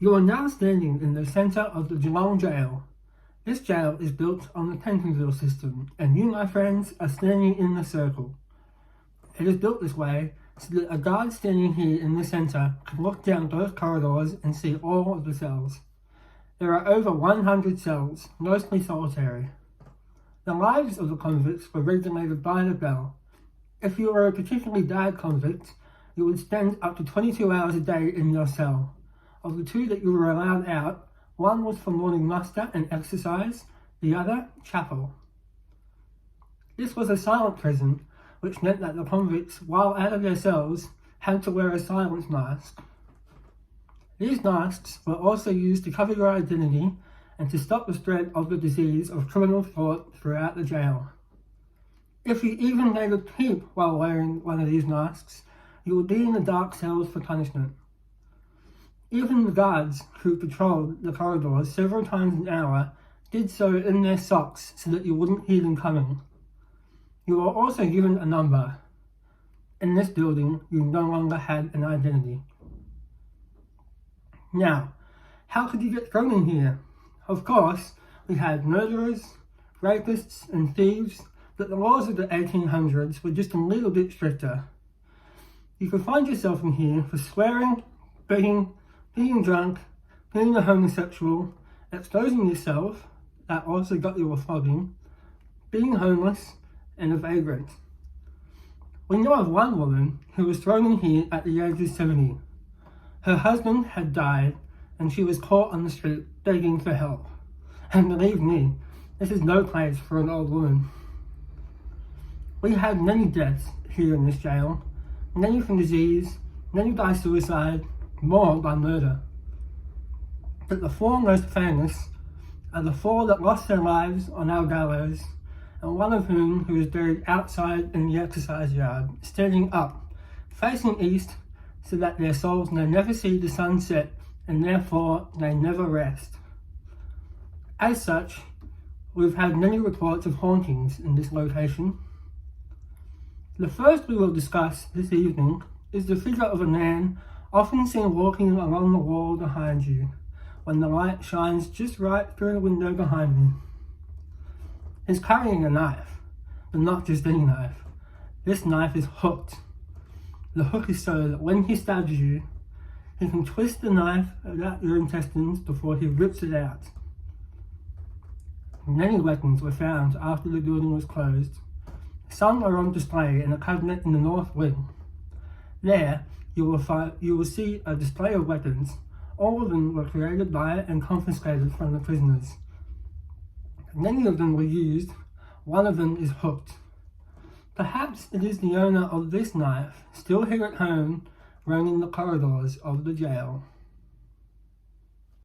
You are now standing in the centre of the Geelong jail. This jail is built on the Pentonville system, and you, my friends, are standing in the circle. It is built this way so that a guard standing here in the centre can look down both corridors and see all of the cells. There are over 100 cells, mostly solitary. The lives of the convicts were regulated by the bell. If you were a particularly bad convict, you would spend up to 22 hours a day in your cell. Of the two that you were allowed out, one was for morning muster and exercise, the other, chapel. This was a silent prison, which meant that the convicts, while out of their cells, had to wear a silence mask. These masks were also used to cover your identity and to stop the spread of the disease of criminal thought throughout the jail. If you even made a peep while wearing one of these masks, you would be in the dark cells for punishment. Even the guards who patrolled the corridors several times an hour did so in their socks so that you wouldn't hear them coming. You were also given a number. In this building, you no longer had an identity. Now, how could you get thrown in here? Of course, we had murderers, rapists, and thieves, but the laws of the 1800s were just a little bit stricter. You could find yourself in here for swearing, begging, being drunk, being a homosexual, exposing yourself, that also got you a flogging, being homeless, and a vagrant. We know of one woman who was thrown in here at the age of 70. Her husband had died, and she was caught on the street begging for help. And believe me, this is no place for an old woman. We had many deaths here in this jail, many from disease, many by suicide, more by murder. But the four most famous are the four that lost their lives on our gallows, and one of whom who was buried outside in the exercise yard, standing up, facing east, so that their souls may never see the sun set, and therefore may never rest. As such, we've had many reports of hauntings in this location. The first we will discuss this evening is the figure of a man often seen walking along the wall behind you, when the light shines just right through the window behind me. He's carrying a knife, but not just any knife. This knife is hooked. The hook is so that when he stabs you, he can twist the knife about your intestines before he rips it out. Many weapons were found after the building was closed. Some are on display in a cabinet in the north wing. There, you will see a display of weapons. All of them were created by and confiscated from the prisoners. Many of them were used. One of them is hooked. Perhaps it is the owner of this knife, still here at home, roaming the corridors of the jail.